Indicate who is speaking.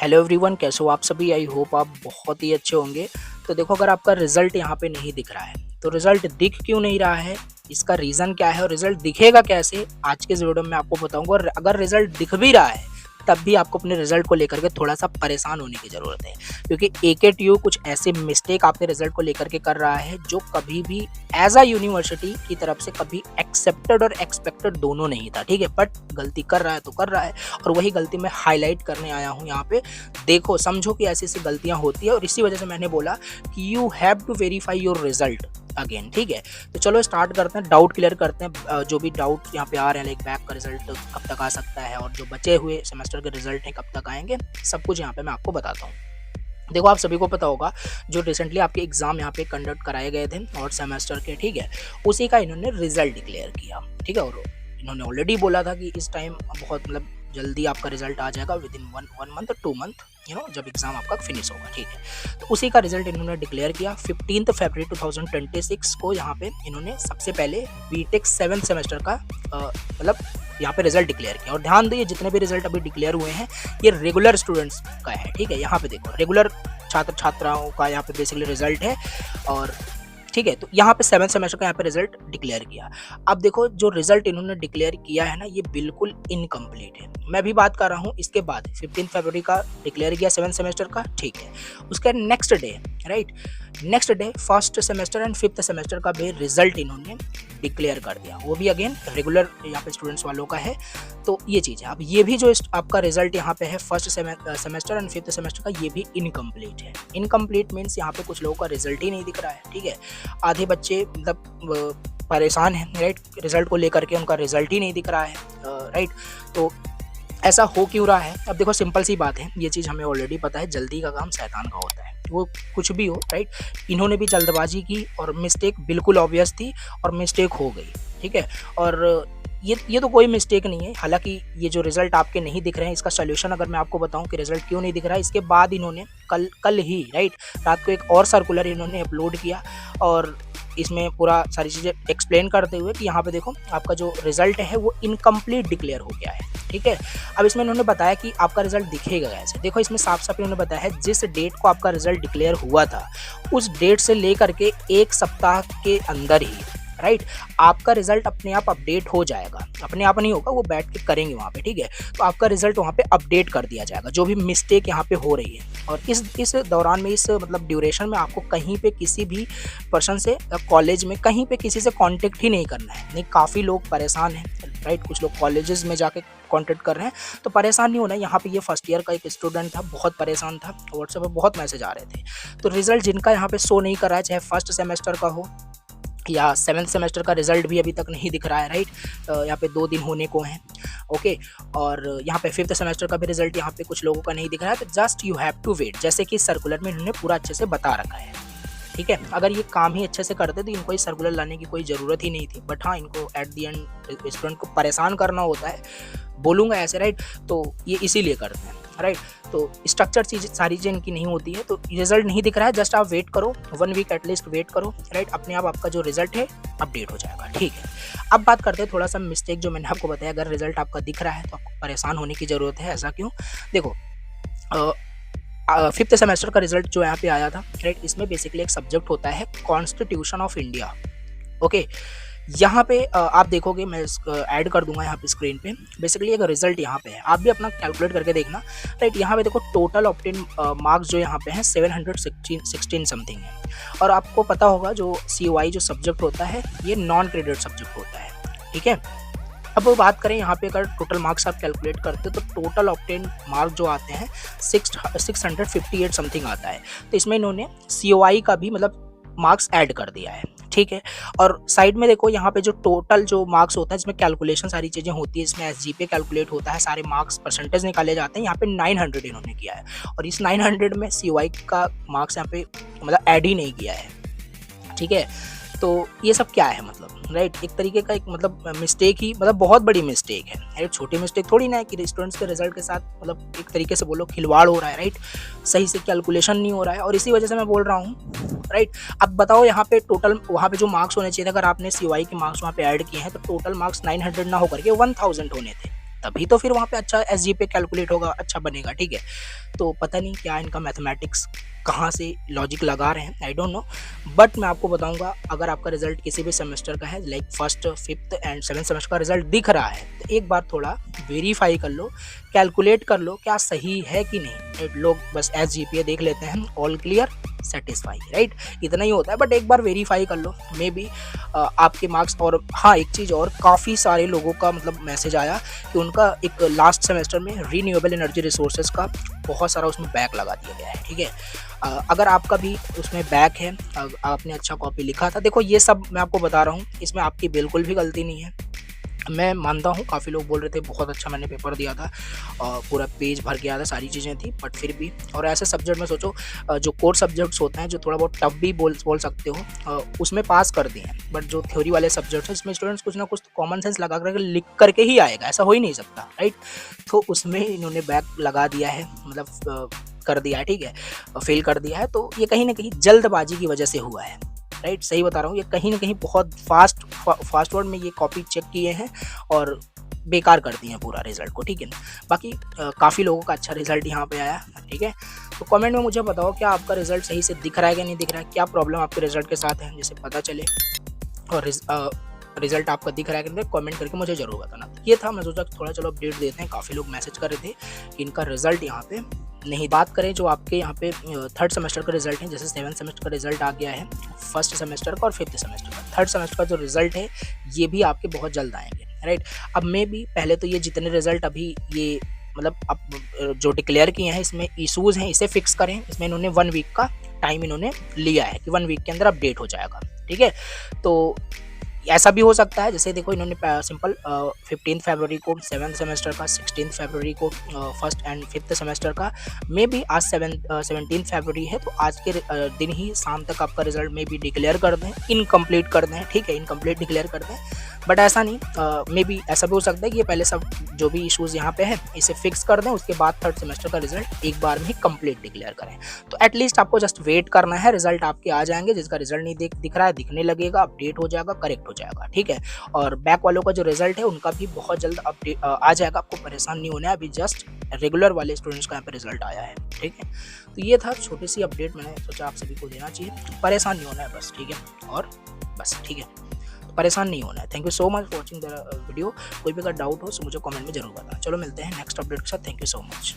Speaker 1: Hello everyone, कैसे हो आप सभी। आई होप आप बहुत ही अच्छे होंगे। तो देखो, अगर आपका रिजल्ट यहाँ पे नहीं दिख रहा है तो रिजल्ट दिख क्यों नहीं रहा है, इसका रीज़न क्या है और रिजल्ट दिखेगा कैसे, आज के इस वीडियो में आपको बताऊंगा। और अगर रिजल्ट दिख भी रहा है तब भी आपको अपने रिजल्ट को लेकर के थोड़ा सा परेशान होने की ज़रूरत है, क्योंकि AKTU कुछ ऐसे मिस्टेक आपके रिजल्ट को लेकर के कर रहा है जो कभी भी एज अ यूनिवर्सिटी की तरफ से कभी एक्सेप्टेड और एक्सपेक्टेड दोनों नहीं था। ठीक है, बट गलती कर रहा है तो कर रहा है, और वही गलती मैं हाईलाइट करने आया हूँ यहाँ पे। देखो, समझो कि ऐसी ऐसी गलतियाँ होती है और इसी वजह से मैंने बोला कि you have to verify your result again. ठीक है, तो चलो स्टार्ट करते हैं, डाउट क्लियर करते हैं। जो भी डाउट यहाँ पे आ रहे हैं, लाइक बैक का रिजल्ट कब तक आ सकता है और जो बचे हुए सेमेस्टर के रिजल्ट हैं कब तक आएंगे, सब कुछ यहाँ पे मैं आपको बताता हूँ। देखो, आप सभी को पता होगा जो रिसेंटली आपके एग्जाम यहाँ पे कंडक्ट कराए गए थे और सेमेस्टर के, ठीक है, उसी का इन्होंने रिजल्ट डिक्लेयर किया। ठीक है, और इन्होंने ऑलरेडी बोला था कि इस टाइम बहुत मतलब जल्दी आपका रिजल्ट आ जाएगा, with in one month 2 month, जब एग्जाम आपका फिनिश होगा। ठीक है, तो उसी का रिजल्ट इन्होंने डिक्लेयर किया 15 फरवरी 2026 को। यहाँ पे इन्होंने सबसे पहले बीटेक 7th सेमेस्टर का मतलब यहाँ पे रिजल्ट डिक्लेयर किया। और ध्यान दीजिए, जितने भी रिजल्ट अभी डिक्लेयर हुए हैं ये रेगुलर स्टूडेंट्स का है। ठीक है, यहाँ पे देखो, रेगुलर छात्र छात्राओं का यहाँ पे बेसिकली रिजल्ट है। और ठीक है, तो यहाँ पे 7th सेमेस्टर का यहाँ पे रिजल्ट डिक्लेयर किया। अब देखो, जो रिजल्ट इन्होंने डिक्लेयर किया है ना, ये बिल्कुल इनकम्प्लीट है। मैं भी बात कर रहा हूँ इसके बाद 15 फरवरी का डिक्लेयर किया 7th सेमेस्टर का। ठीक है, उसके next day, right, next day 1st semester and 5th semester का भी रिजल्ट इन्होंने डिक्लेयर कर दिया, वो भी अगेन रेगुलर यहाँ पे स्टूडेंट्स वालों का है। तो ये चीज़ है। अब ये भी जो आपका रिजल्ट यहाँ पे है 1st semester and 5th semester का, ये भी इनकम्प्लीट है। इनकम्प्लीट मीन्स यहाँ पे कुछ लोगों का रिजल्ट ही नहीं दिख रहा है। ठीक है, आधे बच्चे मतलब परेशान हैं, राइट, रिजल्ट को लेकर के, उनका रिजल्ट ही नहीं दिख रहा है, राइट। तो ऐसा हो क्यों रहा है? अब देखो, सिंपल सी बात है, ये चीज़ हमें ऑलरेडी पता है, जल्दी का काम शैतान का होता है। वो कुछ भी हो, राइट, इन्होंने भी जल्दबाजी की और मिस्टेक बिल्कुल ऑब्वियस थी और मिस्टेक हो गई। ठीक है, और ये तो कोई मिस्टेक नहीं है। हालांकि ये जो रिजल्ट आपके नहीं दिख रहे हैं, इसका सोल्यूशन अगर मैं आपको बताऊं कि रिजल्ट क्यों नहीं दिख रहा है, इसके बाद इन्होंने कल ही, राइट, रात को एक और सर्कुलर इन्होंने अपलोड किया और इसमें पूरा सारी चीज़ें एक्सप्लेन करते हुए कि यहाँ पे देखो, आपका जो रिजल्ट है वो इनकम्प्लीट डिक्लेयर हो गया है। ठीक है, अब इसमें इन्होंने बताया कि आपका रिजल्ट दिखेगा कैसे। देखो, इसमें साफ साफ इन्होंने बताया है, जिस डेट को आपका रिजल्ट डिक्लेयर हुआ था उस डेट से लेकर के 1 सप्ताह के अंदर ही, राइट, आपका रिजल्ट अपने आप अपडेट हो जाएगा। अपने आप नहीं होगा, वो बैठ के करेंगे वहाँ पे। ठीक है, तो आपका रिजल्ट वहाँ पे अपडेट कर दिया जाएगा, जो भी मिस्टेक यहाँ पे हो रही है। और इस दौरान में, इस मतलब ड्यूरेशन में आपको कहीं पे किसी भी पर्सन से, कॉलेज में कहीं पे किसी से कांटेक्ट ही नहीं करना है। नहीं, काफ़ी लोग परेशान हैं, राइट, कुछ लोग कॉलेजेस में जाके कांटेक्ट कर रहे हैं, तो परेशान नहीं होना। यहाँ पे ये फर्स्ट ईयर का एक स्टूडेंट था, बहुत परेशान था, व्हाट्सएप पे बहुत मैसेज आ रहे थे। तो रिजल्ट जिनका यहाँ पे शो नहीं कर रहा है, चाहे 1st सेमेस्टर का हो या 7th सेमेस्टर का रिजल्ट भी अभी तक नहीं दिख रहा है, राइट, यहाँ पे 2 दिन होने को हैं। ओके, और यहाँ पे 5th सेमेस्टर का भी रिजल्ट यहाँ पे कुछ लोगों का नहीं दिख रहा है, तो just you have to wait, जैसे कि सर्कुलर में इन्होंने पूरा अच्छे से बता रखा है। ठीक है, अगर ये काम ही अच्छे से करते तो इनको इस सर्कुलर लाने की कोई ज़रूरत ही नहीं थी। बट हाँ, इनको एट दी एंड स्टूडेंट को परेशान करना होता है, बोलूँगा ऐसे, राइट, तो ये इसीलिए करते हैं, राइट। तो स्ट्रक्चर चीज़, सारी चीज़ इनकी नहीं होती है। तो रिजल्ट नहीं दिख रहा है, जस्ट आप वेट करो, 1 वीक एटलीस्ट वेट करो, राइट, अपने आप आपका जो रिजल्ट है अपडेट हो जाएगा। ठीक है, अब बात करते हैं थोड़ा सा मिस्टेक जो मैंने आपको बताया। अगर रिजल्ट आपका दिख रहा है तो आपको परेशान होने की ज़रूरत है। ऐसा क्यों? देखो, 5th सेमेस्टर का रिजल्ट जो यहाँ पे आया था, राइट, इसमें बेसिकली एक सब्जेक्ट होता है कॉन्स्टिट्यूशन ऑफ इंडिया। ओके, यहाँ पे आप देखोगे, मैं ऐड कर दूंगा यहाँ पे स्क्रीन पे, बेसिकली एक रिजल्ट यहाँ पे है, आप भी अपना कैलकुलेट करके देखना, राइट। यहाँ पे देखो, टोटल ऑब्टेन मार्क्स जो यहाँ पे हैं 716 समथिंग है। और आपको पता होगा जो COI जो सब्जेक्ट होता है, ये नॉन क्रेडिट सब्जेक्ट होता है। ठीक है, अब वो बात करें यहाँ पे, अगर टोटल मार्क्स आप कैलकुलेट करते हो तो टोटल ऑब्टेन मार्क जो आते हैं 658 समथिंग आता है। तो इसमें इन्होंने COI का भी मतलब मार्क्स ऐड कर दिया है। ठीक है, और साइड में देखो, यहाँ पे जो टोटल जो मार्क्स होता है, इसमें कैलकुलेशन सारी चीज़ें होती है, इसमें SGPA कैलकुलेट होता है, सारे मार्क्स परसेंटेज निकाले जाते हैं। यहाँ पे 900 इन्होंने किया है, और इस 900 में COI का मार्क्स यहाँ पे मतलब ऐड ही नहीं किया है। ठीक है, तो ये सब क्या है मतलब, राइट, एक तरीके का एक मतलब मिस्टेक ही, मतलब बहुत बड़ी मिस्टेक है, राइट। छोटी मिस्टेक थोड़ी ना है कि स्टूडेंट्स के रिजल्ट के साथ मतलब एक तरीके से बोलो खिलवाड़ हो रहा है, राइट, सही से कैलकुलेशन नहीं हो रहा है, और इसी वजह से मैं बोल रहा हूँ, राइट। अब बताओ, यहाँ पे टोटल वहाँ पे जो मार्क्स होने चाहिए थे, अगर आपने COI के मार्क्स वहाँ पे ऐड किए हैं तो टोटल मार्क्स 900 ना होकर के 1000 होने थे, तभी तो फिर वहाँ पे अच्छा एसजीपीए कैलकुलेट होगा, अच्छा बनेगा, ठीक है। तो पता नहीं क्या इनका मैथमेटिक्स कहाँ से लॉजिक लगा रहे हैं, आई डोंट नो। बट मैं आपको बताऊंगा, अगर आपका रिजल्ट किसी भी सेमेस्टर का है, like first, fifth and seventh semester का रिजल्ट दिख रहा है, तो एक बार थोड़ा वेरीफाई कर लो, कैलकुलेट कर लो क्या सही है कि नहीं। लोग बस एसजीपीए देख लेते हैं, ऑल क्लियर, सेटिस्फाई, राइट, इतना ही होता है। बट एक बार वेरीफाई कर लो, मे बी आपके मार्क्स। और हाँ, एक चीज़ और, काफ़ी सारे लोगों का मतलब मैसेज आया कि उनका एक लास्ट सेमेस्टर में रीन्यूएबल एनर्जी रिसोर्सेज का बहुत सारा उसमें बैक लगा दिया गया है, ठीक है। अगर आपका भी उसमें बैक है, आपने अच्छा कॉपी लिखा था, देखो ये सब मैं आपको बता रहा हूँ, इसमें आपकी बिल्कुल भी गलती नहीं है। मैं मानता हूँ, काफ़ी लोग बोल रहे थे बहुत अच्छा मैंने पेपर दिया था, पूरा पेज भर गया था, सारी चीज़ें थी, बट फिर भी। और ऐसे सब्जेक्ट में सोचो, जो कोर सब्जेक्ट्स होते हैं, जो थोड़ा बहुत टफ भी बोल सकते हो, उसमें पास कर दिए हैं। बट जो थ्योरी वाले सब्जेक्ट्स हैं, इसमें स्टूडेंट्स कुछ ना कुछ कॉमन सेंस लगा कर लिख करके ही आएगा, ऐसा हो ही नहीं सकता, राइट। तो उसमें इन्होंने बैक लगा दिया है, मतलब कर दिया है, ठीक है, फेल कर दिया है। तो ये कहीं ना कहीं जल्दबाजी की वजह से हुआ है, राइट, सही बता रहा हूँ। ये कहीं ना कहीं बहुत फास्ट वर्ड में ये कॉपी चेक किए हैं और बेकार कर दिए हैं पूरा रिजल्ट को, ठीक है ना। बाकी काफ़ी लोगों का अच्छा रिजल्ट यहाँ पे आया, ठीक है। तो कमेंट में मुझे बताओ, क्या आपका रिजल्ट सही से दिख रहा है कि नहीं दिख रहा है, क्या प्रॉब्लम आपके रिजल्ट के साथ है, जिसे पता चले। और रिजल्ट आपका दिख रहा है कि नहीं, कमेंट करके मुझे जरूर बताना। ये था, मैं सोचा थोड़ा चलो अपडेट देते हैं। काफ़ी लोग मैसेज कर रहे थे कि इनका रिजल्ट यहाँ पे नहीं। बात करें जो आपके यहाँ पे थर्ड सेमेस्टर का रिजल्ट है, जैसे सेवन्थ सेमेस्टर का रिजल्ट आ गया है, फर्स्ट सेमेस्टर का और फिफ्थ सेमेस्टर का, थर्ड सेमेस्टर का जो रिजल्ट है ये भी आपके बहुत जल्द आएंगे, राइट। अब मे भी पहले तो ये जितने रिजल्ट अभी ये मतलब अब जो डिक्लेयर किए हैं, इसमें इशूज़ हैं, इसे फिक्स करें। इसमें इन्होंने 1 वीक का टाइम इन्होंने लिया है कि 1 वीक के अंदर अपडेट हो जाएगा, ठीक है। तो ऐसा भी हो सकता है, जैसे देखो इन्होंने सिंपल 15 फरवरी को सेवन्थ सेमेस्टर का, 16 फरवरी को फर्स्ट एंड फिफ्थ सेमेस्टर का, मे बी आज 17 फरवरी है, तो आज के दिन ही शाम तक आपका रिजल्ट मे बी डिक्लेयर कर दें, इनकम्प्लीट कर दें, ठीक है, इनकम्प्लीट डिक्लेयर कर दें। बट ऐसा नहीं, मे बी ऐसा भी हो सकता है कि ये पहले सब जो भी इशूज़ यहाँ पे हैं इसे फिक्स कर दें, उसके बाद थर्ड सेमेस्टर का रिजल्ट एक बार में ही कंप्लीट डिक्लेयर करें। तो एटलीस्ट आपको जस्ट वेट करना है, रिजल्ट आपके आ जाएंगे। जिसका रिजल्ट नहीं दिख रहा है, दिखने लगेगा, अपडेट हो जाएगा, करेक्ट हो जाएगा, ठीक है। और बैक वालों का जो रिजल्ट है उनका भी बहुत जल्द अपडेट आ जाएगा, आपको परेशान नहीं होना है। अभी जस्ट रेगुलर वाले स्टूडेंट्स का यहाँ पे रिजल्ट आया है, ठीक है। तो ये था छोटी सी अपडेट, मैंने सोचा आप सभी को देना चाहिए। परेशान नहीं होना है बस, ठीक है, और बस, ठीक है, परेशान नहीं होना है। Thank you so much for watching the video. कोई भी अगर डाउट हो तो मुझे कमेंट में जरूर बताना। चलो मिलते हैं नेक्स्ट अपडेट के साथ। Thank you so much.